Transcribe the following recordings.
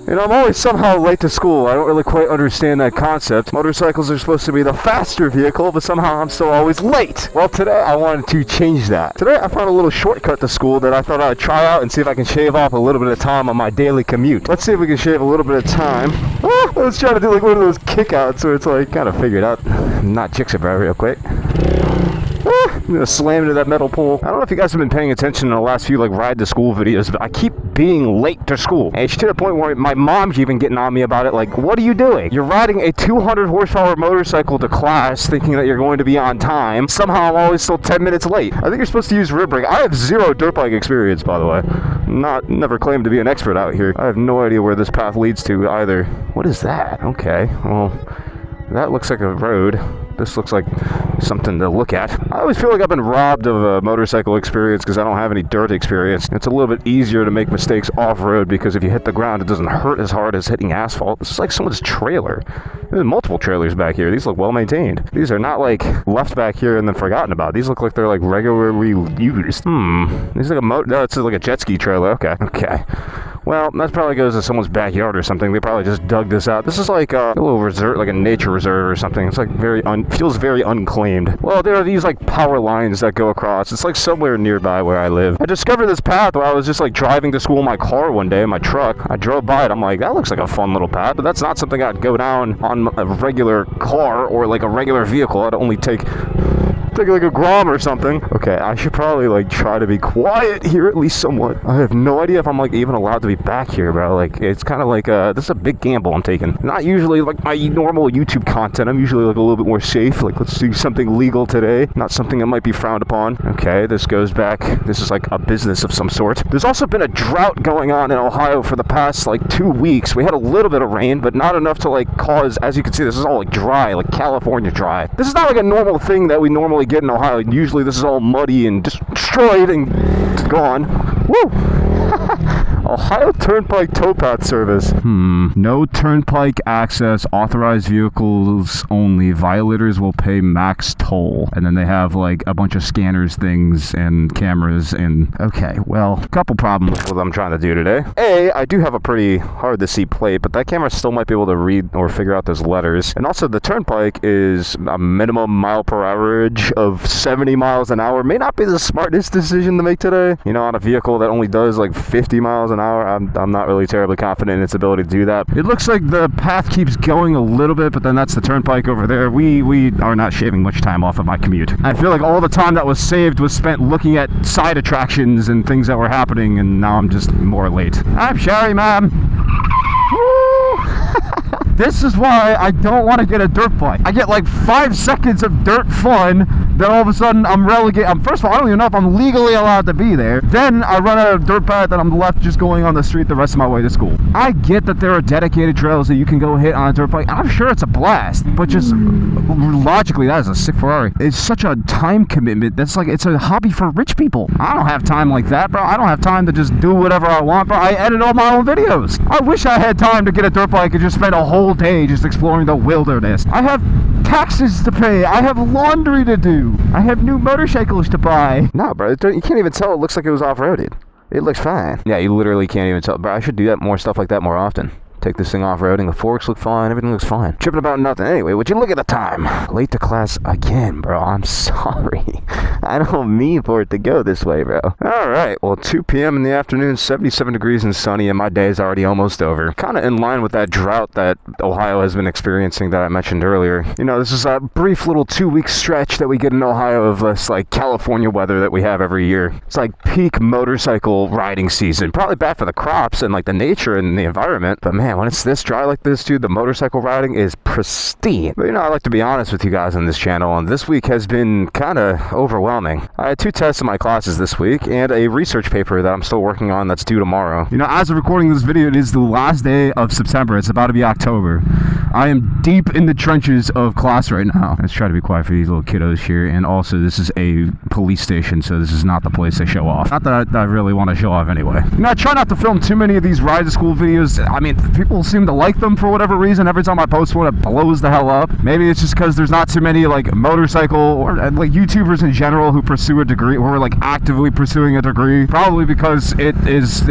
You know, I'm always somehow late to school. I don't really quite understand that concept. Motorcycles are supposed to be the faster vehicle, but somehow I'm still always late. Well, today I wanted to change that. Today I found a little shortcut to school that I thought I'd try out and see if I can shave off a little bit of time on my daily commute. Let's see if we can shave a little bit of time. Let's try to do like one of those kickouts where it's like kind of figured out. Not Jixabra real quick. I'm gonna slam into that metal pole. I don't know if you guys have been paying attention in the last few like ride to school videos, but I keep being late to school. And it's to the point where my mom's even getting on me about it. Like, what are you doing? You're riding a 200 horsepower motorcycle to class thinking that you're going to be on time. Somehow I'm always still 10 minutes late. I think you're supposed to use rear brake. I have zero dirt bike experience, by the way. Never claimed to be an expert out here. I have no idea where this path leads to either. What is that? Okay, well, that looks like a road. This looks like something to look at. I always feel like I've been robbed of a motorcycle experience because I don't have any dirt experience. It's a little bit easier to make mistakes off-road because if you hit the ground, it doesn't hurt as hard as hitting asphalt. This is like someone's trailer. There's multiple trailers back here. These look well-maintained. These are not like left back here and then forgotten about. These look like they're like regularly used. These are like no, it's like a jet ski trailer. Okay. Well, that probably goes to someone's backyard or something. They probably just dug this out. This is like a little reserve, like a nature reserve or something. It's like feels very unclaimed. Well, there are these like power lines that go across. It's like somewhere nearby where I live. I discovered this path while I was just like driving to school in my car one day in my truck. I drove by it. I'm like, that looks like a fun little path, but that's not something I'd go down on a regular car or like a regular vehicle. I'd only take like a Grom or something. Okay, I should probably like try to be quiet here at least somewhat. I have no idea if I'm like even allowed to be back here, bro. Like, it's kind of like this is a big gamble I'm taking. Not usually like my normal YouTube content. I'm usually like a little bit more safe. Like, let's do something legal today, not something that might be frowned upon. Okay, this goes back. This is like a business of some sort. There's also been a drought going on in Ohio for the past like 2 weeks. We had a little bit of rain, but not enough to like cause, as you can see, this is all like dry, like California dry. This is not like a normal thing that we normally get in Ohio. Usually this is all muddy and destroyed and gone. Woo! Ohio Turnpike towpath service. No turnpike access. Authorized vehicles only. Violators will pay max toll. And then they have like a bunch of scanners things and cameras and... Okay, well, a couple problems with what I'm trying to do today. I do have a pretty hard to see plate, but that camera still might be able to read or figure out those letters. And also the turnpike is a minimum mile per average of 70 miles an hour. May not be the smartest decision to make today. You know, on a vehicle that only does like 50 miles an hour, I'm not really terribly confident in its ability to do that. It looks like the path keeps going a little bit, but then that's the turnpike over there. We are not shaving much time off of my commute. I feel like all the time that was saved was spent looking at side attractions and things that were happening, and now I'm just more late. I'm sorry, ma'am. This is why I don't want to get a dirt bike. I get like 5 seconds of dirt fun, then all of a sudden I'm relegated. First of all, I don't even know if I'm legally allowed to be there. Then I run out of dirt path and I'm left just going on the street the rest of my way to school. I get that there are dedicated trails that you can go hit on a dirt bike. I'm sure it's a blast, but just logically, that is a sick Ferrari. It's such a time commitment. That's like, it's a hobby for rich people. I don't have time like that, bro. I don't have time to just do whatever I want, bro. I edit all my own videos. I wish I had time to get a dirt bike and just spend a whole day just exploring the wilderness. I have taxes to pay. I have laundry to do. I have new motorcycles to buy. No, bro, you can't even tell. It looks like it was off-roaded. It looks fine. Yeah, you literally can't even tell. Bro, I should do that more stuff like that more often. Take this thing off-roading. The forks look fine. Everything looks fine. Tripping about nothing. Anyway, would you look at the time? Late to class again, bro. I'm sorry. I don't mean for it to go this way, bro. All right. Well, 2 p.m. in the afternoon, 77 degrees and sunny, and my day is already almost over. Kind of in line with that drought that Ohio has been experiencing that I mentioned earlier. You know, this is a brief little 2-week stretch that we get in Ohio of this, like, California weather that we have every year. It's like peak motorcycle riding season. Probably bad for the crops and, like, the nature and the environment. But, man, when it's this dry like this, dude, the motorcycle riding is pristine. But, you know, I like to be honest with you guys on this channel, and this week has been kind of overwhelming. I had 2 tests in my classes this week, and a research paper that I'm still working on that's due tomorrow. You know, as of recording this video, it is the last day of September. It's about to be October. I am deep in the trenches of class right now. Let's try to be quiet for these little kiddos here. And also, this is a police station, so this is not the place to show off. Not that I really want to show off anyway. You know, I try not to film too many of these ride to school videos. I mean, people seem to like them for whatever reason. Every time I post one, it blows the hell up. Maybe it's just because there's not too many like motorcycle or like YouTubers in general who pursue a degree or like actively pursuing a degree. Probably because it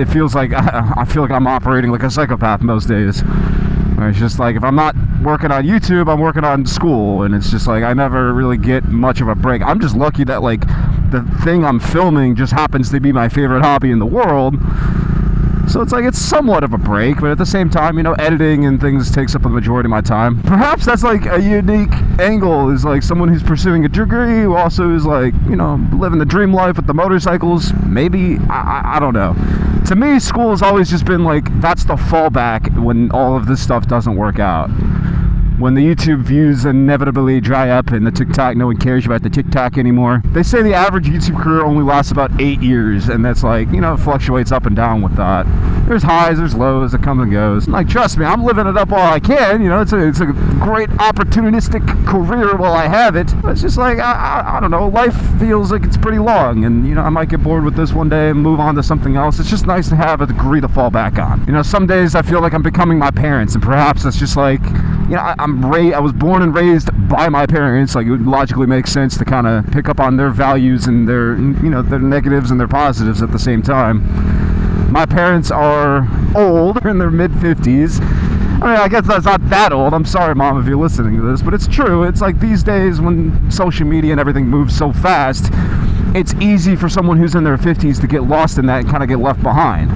feels like I feel like I'm operating like a psychopath most days. It's just like if I'm not working on YouTube, I'm working on school, and it's just like I never really get much of a break. I'm just lucky that like the thing I'm filming just happens to be my favorite hobby in the world. So it's like it's somewhat of a break, but at the same time, you know, editing and things takes up the majority of my time. Perhaps that's like a unique angle, is like someone who's pursuing a degree who also is like, you know, living the dream life with the motorcycles. Maybe, I don't know. To me, school has always just been like, that's the fallback when all of this stuff doesn't work out. When the YouTube views inevitably dry up and the TikTok, no one cares about the TikTok anymore. They say the average YouTube career only lasts about 8 years, and that's like, you know, it fluctuates up and down with that. There's highs, there's lows, it comes and goes. Like, trust me, I'm living it up while I can. You know, it's a great opportunistic career while I have it. But it's just like, I don't know, life feels like it's pretty long, and, you know, I might get bored with this one day and move on to something else. It's just nice to have a degree to fall back on. You know, some days I feel like I'm becoming my parents, and perhaps it's just like, you know, I was born and raised by my parents. Like, it would logically make sense to kind of pick up on their values and their, you know, their negatives and their positives at the same time. My parents are old, in their mid-50s. I mean, I guess that's not that old. I'm sorry, Mom, if you're listening to this, but it's true. It's like these days when social media and everything moves so fast, it's easy for someone who's in their 50s to get lost in that and kind of get left behind.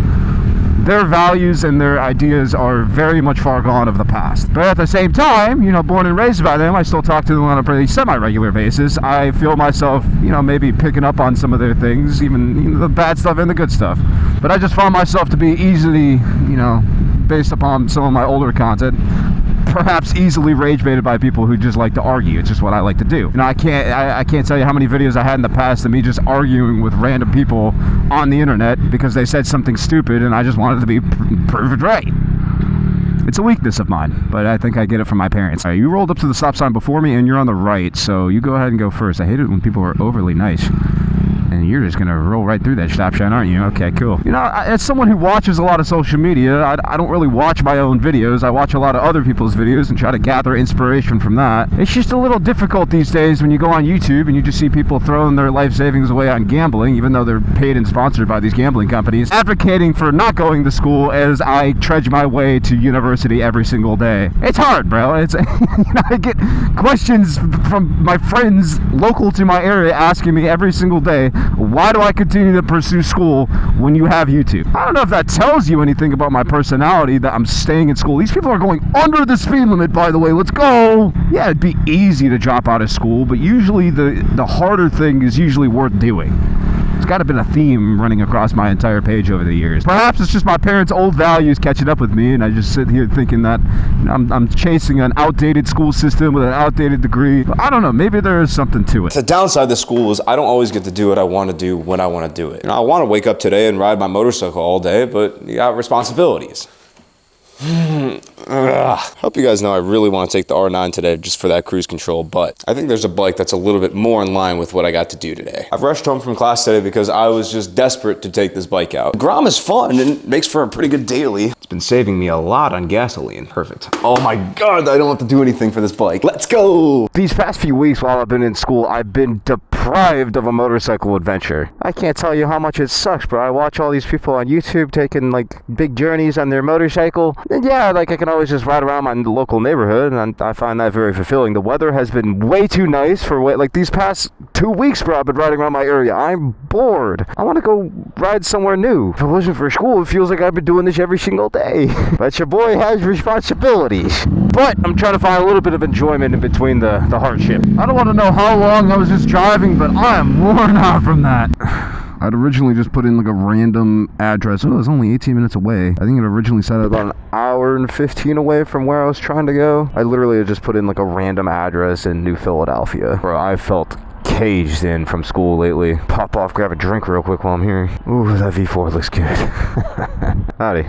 Their values and their ideas are very much far gone of the past. But at the same time, you know, born and raised by them, I still talk to them on a pretty semi-regular basis. I feel myself, you know, maybe picking up on some of their things, even, you know, the bad stuff and the good stuff. But I just found myself to be easily, you know, based upon some of my older content, perhaps easily rage baited by people who just like to argue. It's just what I like to do. You know, I can't tell you how many videos I had in the past of me just arguing with random people on the internet because they said something stupid and I just wanted to be proved right. It's a weakness of mine, but I think I get it from my parents. You rolled up to the stop sign before me and you're on the right, so you go ahead and go first. I hate it when people are overly nice. And you're just gonna roll right through that stop sign, aren't you? Okay, cool. You know, as someone who watches a lot of social media, I don't really watch my own videos. I watch a lot of other people's videos and try to gather inspiration from that. It's just a little difficult these days when you go on YouTube and you just see people throwing their life savings away on gambling, even though they're paid and sponsored by these gambling companies, advocating for not going to school as I trudge my way to university every single day. It's hard, bro. It's you know, I get questions from my friends local to my area asking me every single day, why do I continue to pursue school when you have YouTube? I don't know if that tells you anything about my personality, that I'm staying in school. These people are going under the speed limit, by the way. Let's go. Yeah, it'd be easy to drop out of school, but usually the harder thing is usually worth doing. It's got to been a theme running across my entire page over the years. Perhaps it's just my parents' old values catching up with me, and I just sit here thinking that, you know, I'm chasing an outdated school system with an outdated degree. But I don't know, maybe there is something to it. The downside of the school is I don't always get to do what I want to do when I want to do it. You know, I want to wake up today and ride my motorcycle all day, but you got responsibilities. Hope you guys know I really want to take the R9 today just for that cruise control, but I think there's a bike that's a little bit more in line with what I got to do today. I've rushed home from class today because I was just desperate to take this bike out. Grom is fun and makes for a pretty good daily. It's been saving me a lot on gasoline. Perfect. Oh my God, I don't have to do anything for this bike. Let's go! These past few weeks while I've been in school, I've been deprived of a motorcycle adventure. I can't tell you how much it sucks, bro. I watch all these people on YouTube taking like big journeys on their motorcycle. And yeah, like I can always just ride around my local neighborhood, and I find that very fulfilling. The weather has been way too nice for like these past 2 weeks, bro. I've been riding around my area. I'm bored. I want to go ride somewhere new. If it wasn't for school, it feels like I've been doing this every single day. But your boy has responsibilities. But I'm trying to find a little bit of enjoyment in between the hardship. I don't want to know how long I was just driving, but I am worn out from that. I'd originally just put in like a random address. Oh, it was only 18 minutes away. I think it originally said about an hour and 15 away from where I was trying to go. I literally just put in like a random address in New Philadelphia. Bro, I felt caged in from school lately. Pop off, grab a drink real quick while I'm here. Ooh, that V4 looks good. Howdy.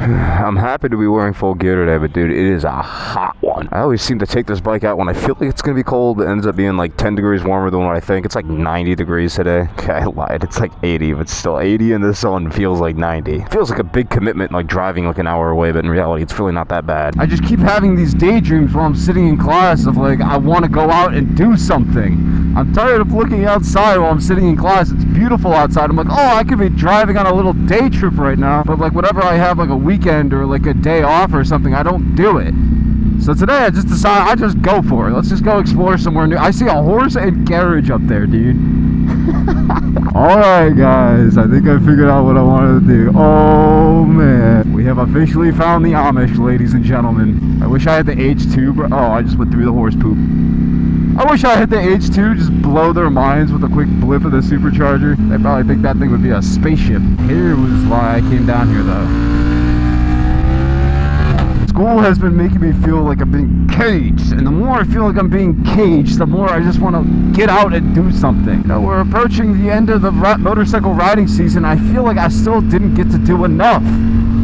I'm happy to be wearing full gear today, but dude, it is a hot one. I always seem to take this bike out when I feel like it's gonna be cold. It ends up being like 10 degrees warmer than what I think. It's like 90 degrees today. Okay, I lied. It's like 80, but still 80 in the sun feels like 90. It feels like a big commitment, like driving like an hour away, but in reality, it's really not that bad. I just keep having these daydreams while I'm sitting in class of like, I want to go out and do something. I'm tired of looking outside while I'm sitting in class. It's beautiful outside. I'm like, oh, I could be driving on a little day trip right now, but like whatever I have like a weekend or like a day off or something, I don't do it. So today I just decided I just go for it. Let's just go explore somewhere new. I see a horse and carriage up there, dude. Alright guys, I think I figured out what I wanted to do. Oh man, we have officially found the Amish, ladies and gentlemen. I wish I had the H2, bro. Oh, I just went through the horse poop. I wish I had the H2, just blow their minds with a quick blip of the supercharger. They probably think that thing would be a spaceship. Here was why I came down here though. School has been making me feel like I'm being caged, and the more I feel like I'm being caged, the more I just want to get out and do something. You know, we're approaching the end of the motorcycle riding season. I feel like I still didn't get to do enough.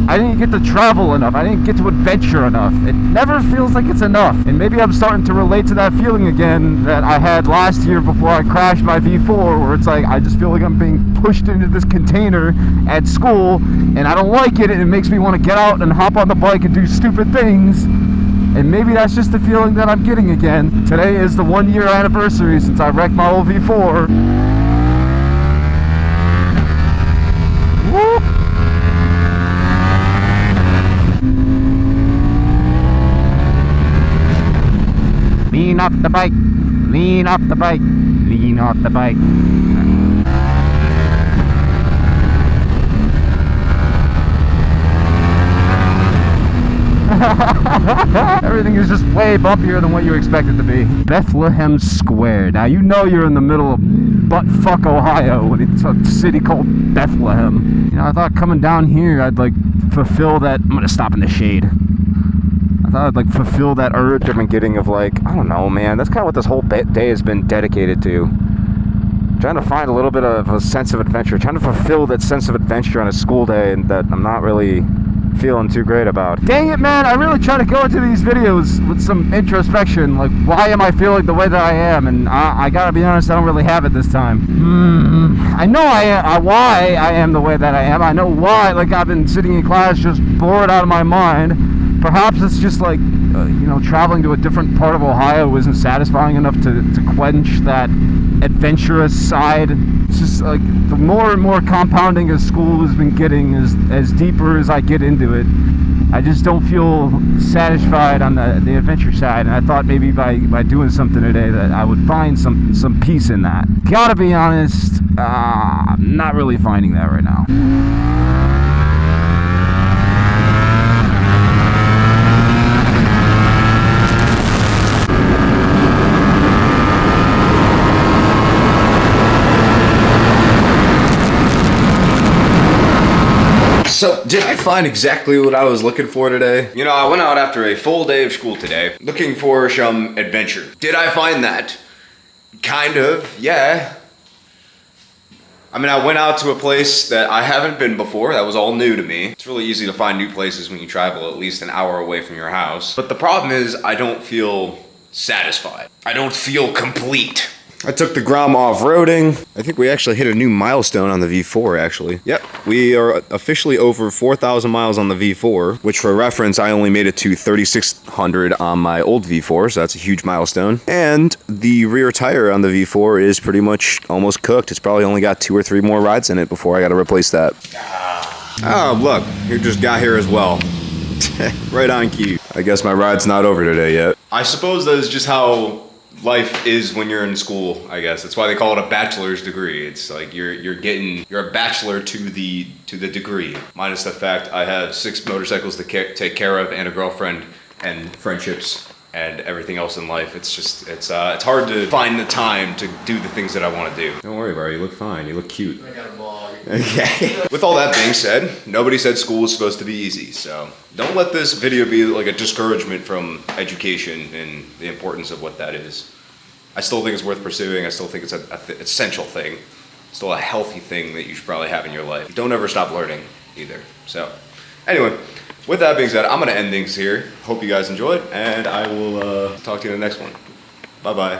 I didn't get to travel enough. I didn't get to adventure enough. It never feels like it's enough. And maybe I'm starting to relate to that feeling again that I had last year before I crashed my V4, where it's like I just feel like I'm being pushed into this container at school, and I don't like it, and it makes me want to get out and hop on the bike and do stupid things. And maybe that's just the feeling that I'm getting again. Today is the 1-year anniversary since I wrecked my old V4. Woo! Lean off the bike, lean off the bike, lean off the bike. Everything is just way bumpier than what you expect it to be. Bethlehem Square. Now you know you're in the middle of buttfuck Ohio when it's a city called Bethlehem. You know, I thought coming down here I'd like fulfill that. I'm gonna stop in the shade. I thought I'd like fulfill that urge I've been getting of like, I don't know, man. That's kind of what this whole day has been dedicated to. Trying to find a little bit of a sense of adventure. Trying to fulfill that sense of adventure on a school day and that I'm not really feeling too great about. Dang it, man. I really try to go into these videos with some introspection. Like, why am I feeling the way that I am? And I gotta be honest, I don't really have it this time. I know why I am the way that I am. I know why. Like, I've been sitting in class just bored out of my mind. Perhaps it's just like, you know, traveling to a different part of Ohio isn't satisfying enough to quench that adventurous side. It's just like the more and more compounding as school has been getting, as deeper as I get into it, I just don't feel satisfied on the adventure side. And I thought maybe by doing something today that I would find some peace in that. Gotta be honest, I'm not really finding that right now. So, did I find exactly what I was looking for today? You know, I went out after a full day of school today, looking for some adventure. Did I find that? Kind of, yeah. I mean, I went out to a place that I haven't been before. That was all new to me. It's really easy to find new places when you travel at least an hour away from your house. But the problem is, I don't feel satisfied. I don't feel complete. I took the Grom off-roading. I think we actually hit a new milestone on the V4, actually. Yep, we are officially over 4,000 miles on the V4, which for reference, I only made it to 3,600 on my old V4, so that's a huge milestone. And the rear tire on the V4 is pretty much almost cooked. It's probably only got 2 or 3 more rides in it before I gotta replace that. Oh, look, you just got here as well. Right on cue. I guess my ride's not over today yet. I suppose that is just how life is when you're in school, I guess. That's why they call it a bachelor's degree. It's like you're a bachelor to the degree. Minus the fact I have 6 motorcycles to take care of and a girlfriend and friendships and everything else in life. It's just, it's hard to find the time to do the things that I want to do. Don't worry, Barry, you look fine. You look cute. I got a vlog. Okay. With all that being said, nobody said school was supposed to be easy, so don't let this video be like a discouragement from education and the importance of what that is. I still think it's worth pursuing. I still think it's an essential thing. Still a healthy thing that you should probably have in your life. Don't ever stop learning either. So Anyway, with that being said, I'm gonna end things here. Hope you guys enjoyed, and I will talk to you in the next one. Bye-bye.